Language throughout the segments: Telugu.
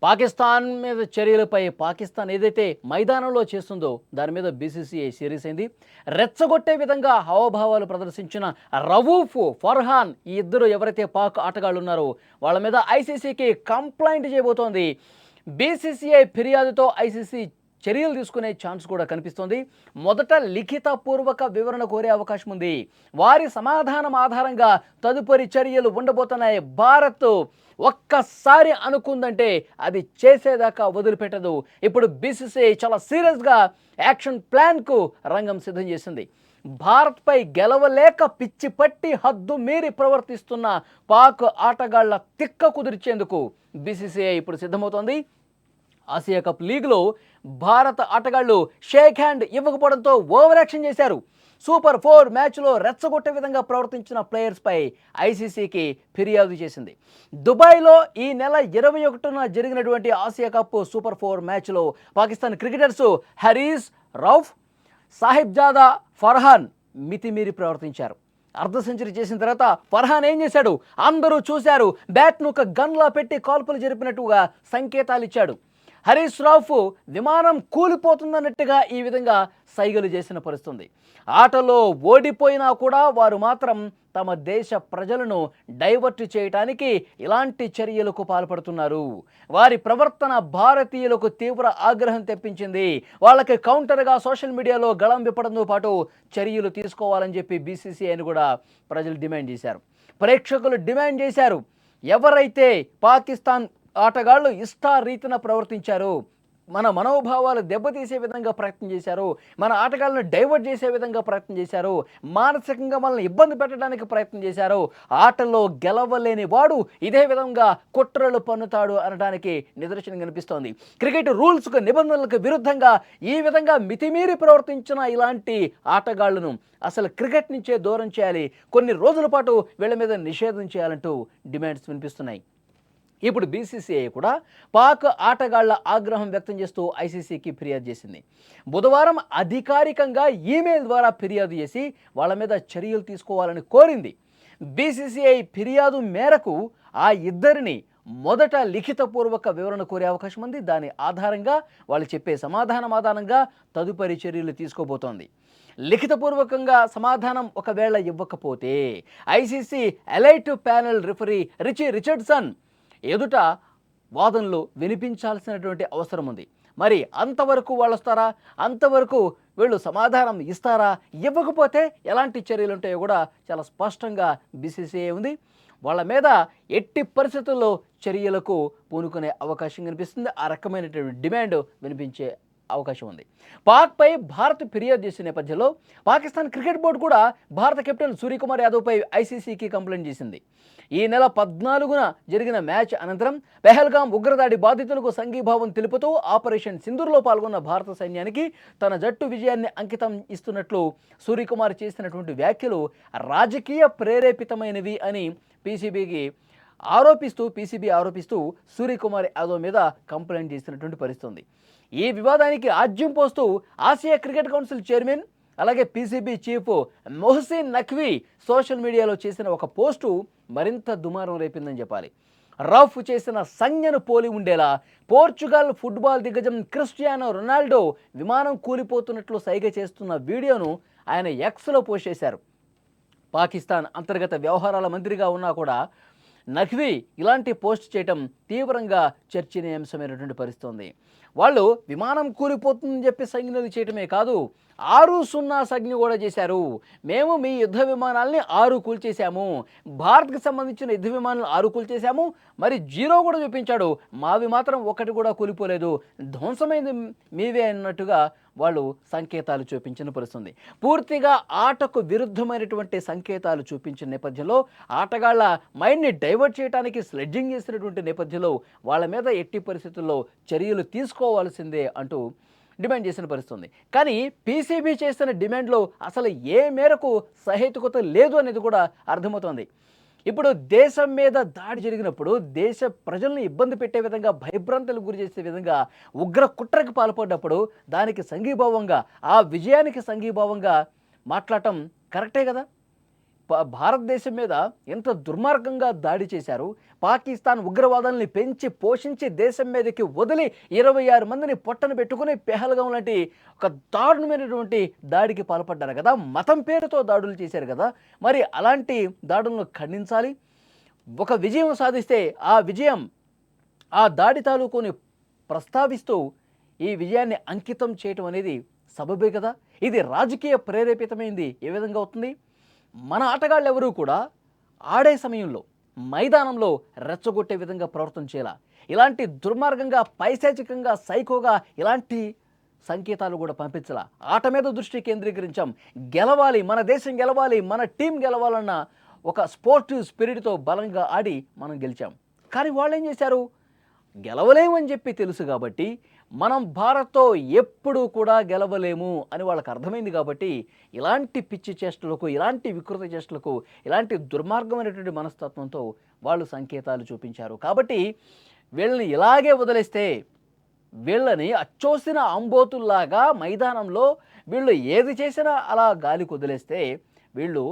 పాకిస్తాన్ మీద చర్యలపై పాకిస్తాన్ ఏదైతే మైదానంలో చేస్తుందో దాని మీద బీసీసీఐ సీరియస్ అయింది. రెచ్చగొట్టే విధంగా హావభావాలు ప్రదర్శించిన రవూఫ్, ఫర్హాన్ ఈ ఇద్దరు ఎవరైతే పాక్ ఆటగాళ్ళు ఉన్నారో వాళ్ళ మీద ఐసీసీకి కంప్లైంట్ చేయబోతోంది. బీసీసీఐ ఫిర్యాదుతో ఐసీసీ చర్యలు తీసుకునే ఛాన్స్ కూడా కనిపిస్తోంది. మొదట లిఖితపూర్వక వివరణ కోరే అవకాశం ఉంది. వారి సమాధానం ఆధారంగా తదుపరి చర్యలు ఉండబోతున్నాయి. భారత్ ఒక్కసారి అనుకుందంటే అది చేసేదాకా వదిలిపెట్టదు. ఇప్పుడు బీసీసీఐ చాలా సీరియస్గా యాక్షన్ ప్లాన్కు రంగం సిద్ధం చేసింది. భారత్పై గెలవలేక పిచ్చి పట్టి హద్దు మీరి ప్రవర్తిస్తున్న పాక్ ఆటగాళ్ల తిక్క కుదిర్చేందుకు బీసీసీఐ ఇప్పుడు సిద్ధమవుతోంది. ఆసియా కప్ లీగ్లో భారత ఆటగాళ్లు షేక్ హ్యాండ్ ఇవ్వకపోవడంతో ఓవర్ యాక్షన్ చేశారు. సూపర్ 4 మ్యాచ్లో రెచ్చగొట్టే విధంగా ప్రవర్తించిన ప్లేయర్స్పై ఐసీసీకి ఫిర్యాదు చేసింది. దుబాయ్లో ఈ నెల 21న జరిగినటువంటి ఆసియా కప్ సూపర్ 4 మ్యాచ్లో పాకిస్తాన్ క్రికెటర్స్ హరీస్ రౌఫ్, సాహిబ్జాదా ఫర్హాన్ మితిమీరి ప్రవర్తించారు. అర్ధ సెంచరీ చేసిన తర్వాత ఫర్హాన్ ఏం చేశాడు? అందరూ చూశారు. బ్యాట్ను ఒక గన్లా పెట్టి కాల్పులు జరిపినట్టుగా సంకేతాలు ఇచ్చాడు. హరీష్ రౌఫ్ విమానం కూలిపోతుందన్నట్టుగా ఈ విధంగా సైగలు చేసిన పరిస్థితుంది. ఆటలో ఓడిపోయినా కూడా వారు మాత్రం తమ దేశ ప్రజలను డైవర్ట్ చేయడానికి ఇలాంటి చర్యలకు పాల్పడుతున్నారు. వారి ప్రవర్తన భారతీయులకు తీవ్ర ఆగ్రహం తెప్పించింది. వాళ్ళకి కౌంటర్గా సోషల్ మీడియాలో గళం విప్పడంతో పాటు చర్యలు తీసుకోవాలని చెప్పి బీసీసీఐని కూడా ప్రజలు డిమాండ్ చేశారు. ప్రేక్షకులు డిమాండ్ చేశారు. ఎవరైతే పాకిస్తాన్ ఆటగాళ్లు ఇష్టారీతిన ప్రవర్తించారు, మన మనోభావాలు దెబ్బతీసే విధంగా ప్రయత్నం చేశారు, మన ఆటగాళ్ళను డైవర్ట్ చేసే విధంగా ప్రయత్నం చేశారు, మానసికంగా మనల్ని ఇబ్బంది పెట్టడానికి ప్రయత్నం చేశారు, ఆటల్లో గెలవలేని వాడు ఇదే విధంగా కుట్రలు పన్నుతాడు అనడానికి నిదర్శనం కనిపిస్తోంది. క్రికెట్ రూల్స్కు నిబంధనలకు విరుద్ధంగా ఈ విధంగా మితిమీరి ప్రవర్తించిన ఇలాంటి ఆటగాళ్లను అసలు క్రికెట్ నుంచే దూరం చేయాలి, కొన్ని రోజుల పాటు వీళ్ళ మీద నిషేధం చేయాలంటూ డిమాండ్స్ వినిపిస్తున్నాయి. ఇప్పుడు బీసీసీఐ కూడా పాక్ ఆటగాళ్ల ఆగ్రహం వ్యక్తం చేస్తూ ఐసీసీకి ఫిర్యాదు చేసింది. బుధవారం అధికారికంగా ఈమెయిల్ ద్వారా ఫిర్యాదు చేసి వాళ్ళ మీద చర్యలు తీసుకోవాలని కోరింది. బీసీసీఐ ఫిర్యాదు మేరకు ఆ ఇద్దరిని మొదట లిఖితపూర్వక వివరణ కోరే అవకాశం ఉంది. దాని ఆధారంగా వాళ్ళు చెప్పే సమాధానం ఆధారంగా తదుపరి చర్యలు తీసుకోబోతోంది. లిఖితపూర్వకంగా సమాధానం ఒకవేళ ఇవ్వకపోతే ICC elite panel referee Richie Richardson ఎదుట వాదనలు వినిపించాల్సినటువంటి అవసరం ఉంది. మరి అంతవరకు వాళ్ళు వస్తారా? అంతవరకు వీళ్ళు సమాధానం ఇస్తారా? ఇవ్వకపోతే ఎలాంటి చర్యలు ఉంటాయో కూడా చాలా స్పష్టంగా బీసీసీఐ ఉంది. వాళ్ళ మీద ఎట్టి పరిస్థితుల్లో చర్యలకు పూనుకునే అవకాశం కనిపిస్తుంది. ఆ రకమైనటువంటి డిమాండ్ వినిపించే అవకాశం ఉంది. పాక్పై భారత్ ఫిర్యాదు చేసిన నేపథ్యంలో పాకిస్తాన్ క్రికెట్ బోర్డు కూడా భారత కెప్టెన్ సూర్యకుమార్ యాదవ్పై ఐసీసీకి కంప్లైంట్ చేసింది. ఈ నెల 14న జరిగిన మ్యాచ్ అనంతరం పెహల్గాం ఉగ్రదాడి బాధితులకు సంఘీభావం తెలుపుతూ ఆపరేషన్ సింధూర్లో పాల్గొన్న భారత సైన్యానికి తన జట్టు విజయాన్ని అంకితం ఇస్తున్నట్లు సూర్యకుమార్ చేసినటువంటి వ్యాఖ్యలు రాజకీయ ప్రేరేపితమైనవి అని పీసీబీ ఆరోపిస్తూ సూర్యకుమార్ యాదవ్ మీద కంప్లైంట్ చేసినటువంటి పరిస్థితుంది. ఈ వివాదానికి ఆజ్యం పోస్తూ ఆసియా క్రికెట్ కౌన్సిల్ చైర్మన్ అలాగే PCB chief Mohsin Naqvi social మీడియాలో చేసిన ఒక పోస్టు మరింత దుమారం రేపిందని చెప్పాలి. రఫ్ చేసిన సంజ్ఞను పోలి ఉండేలా పోర్చుగల్ ఫుట్బాల్ దిగ్గజం క్రిస్టియానో రొనాల్డో విమానం కూలిపోతున్నట్లు సైగ చేస్తున్న వీడియోను ఆయన ఎక్స్లో పోస్ట్ చేశారు. పాకిస్తాన్ అంతర్గత వ్యవహారాల మంత్రిగా ఉన్నా కూడా నఖ్వీ ఇలాంటి పోస్ట్ చేయటం తీవ్రంగా చర్చనీయాంశమైనటువంటి పరిస్థితుంది. వాళ్ళు విమానం కూలిపోతుందని చెప్పి సంజ్ఞలు చేయటమే కాదు, 6-0 సంజ్ఞ కూడా చేశారు. మేము మీ యుద్ధ విమానాల్ని 6 కూల్చేశాము, భారత్కి సంబంధించిన యుద్ధ విమానాలు 6 కూల్చేశాము, మరి 0 కూడా చూపించాడు, మావి మాత్రం 1 కూడా కూలిపోలేదు, ధ్వంసమైంది మీవే అన్నట్టుగా వాళ్ళు సంకేతాలు చూపించిన పరిస్థితుంది. పూర్తిగా ఆటకు విరుద్ధమైనటువంటి సంకేతాలు చూపించిన నేపథ్యంలో ఆటగాళ్ల మైండ్ని డైవర్ట్ చేయడానికి స్లెడ్జింగ్ చేసినటువంటి నేపథ్యంలో వాళ్ళ మీద ఎట్టి పరిస్థితుల్లో చర్యలు తీసుకోవాల్సిందే అంటూ డిమాండ్ చేసిన పరిస్థితుంది. కానీ పీసీబీ చేసిన డిమాండ్లో అసలు ఏ మేరకు సహేతుకత లేదు అనేది కూడా అర్థమవుతోంది. ఇప్పుడు దేశం మీద దాడి జరిగినప్పుడు దేశ ప్రజల్ని ఇబ్బంది పెట్టే విధంగా భయభ్రాంతులకు గురి చేసే విధంగా ఉగ్ర కుట్రకి పాల్పడ్డప్పుడు దానికి సంఘీభావంగా ఆ విజయానికి సంఘీభావంగా మాట్లాడటం కరెక్టే కదా. భారతదేశం మీద ఎంత దుర్మార్గంగా దాడి చేశారు. పాకిస్తాన్ ఉగ్రవాదాన్ని పెంచి పోషించి దేశం మీదకి వదిలి 26 మందిని పొట్టన పెట్టుకుని పెహల్గాం లాంటి ఒక దారుణమైనటువంటి దాడికి పాల్పడ్డారు కదా. మతం పేరుతో దాడులు చేశారు కదా. మరి అలాంటి దాడులను ఖండించాలి. ఒక విజయం సాధిస్తే ఆ విజయం ఆ దాడి తాలూకుని ప్రస్తావిస్తూ ఈ విజయాన్ని అంకితం చేయటం అనేది సబబే కదా. ఇది రాజకీయ ప్రేరేపితమైంది ఏ విధంగా అవుతుంది? మన ఆటగాళ్ళు ఎవరూ కూడా ఆడే సమయంలో మైదానంలో రెచ్చగొట్టే విధంగా ప్రవర్తన చేయాల. ఇలాంటి దుర్మార్గంగా పైశాచికంగా సైకోగా ఇలాంటి సంకేతాలు కూడా పంపించాల. ఆట మీద దృష్టి కేంద్రీకరించాం. గెలవాలి, మన దేశం గెలవాలి, మన టీం గెలవాలన్న ఒక స్పోర్టివ్ స్పిరిట్తో బలంగా ఆడి మనం గెలిచాం. కానీ వాళ్ళు ఏం చేశారు? గెలవలేమని చెప్పి తెలుసు కాబట్టి, మనం భారత్తో ఎప్పుడూ కూడా గెలవలేము అని వాళ్ళకి అర్థమైంది కాబట్టి ఇలాంటి పిచ్చి చేష్టలకు, ఇలాంటి వికృత చేష్టలకు, ఇలాంటి దుర్మార్గమైనటువంటి మనస్తత్వంతో వాళ్ళు సంకేతాలు చూపించారు. కాబట్టి వీళ్ళని ఇలాగే వదిలేస్తే, వీళ్ళని అచ్చోసిన అంబోతుల్లాగా మైదానంలో వీళ్ళు ఏది చేసినా అలా గాలికి వదిలేస్తే వీళ్ళు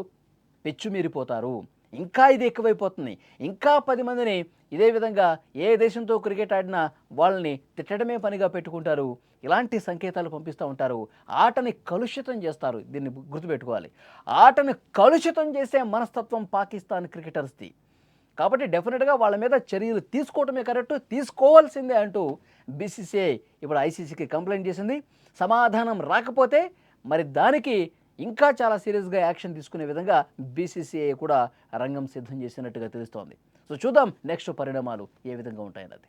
పెచ్చుమీరిపోతారు. ఇంకా ఇది ఎక్కువైపోతుంది. ఇంకా 10 మందిని ఇదే విధంగా ఏ దేశంతో క్రికెట్ ఆడినా వాళ్ళని తిట్టడమే పనిగా పెట్టుకుంటారు. ఇలాంటి సంకేతాలు పంపిస్తూ ఉంటారు. ఆటని కలుషితం చేస్తారు. దీన్ని గుర్తుపెట్టుకోవాలి. ఆటని కలుషితం చేసే మనస్తత్వం పాకిస్తాన్ క్రికెటర్స్ది. కాబట్టి డెఫినెట్గా వాళ్ళ మీద చర్యలు తీసుకోవడమే కరెక్ట్, తీసుకోవాల్సిందే అంటూ బీసీసీఐ ఇప్పుడు ఐసీసీకి కంప్లైంట్ చేసింది. సమాధానం రాకపోతే మరి దానికి ఇంకా చాలా సీరియస్గా యాక్షన్ తీసుకునే విధంగా బీసీసీఐ కూడా రంగం సిద్ధం చేసినట్టుగా తెలుస్తోంది. సో చూద్దాం నెక్స్ట్ పరిణామాలు ఏ విధంగా ఉంటాయన్నది.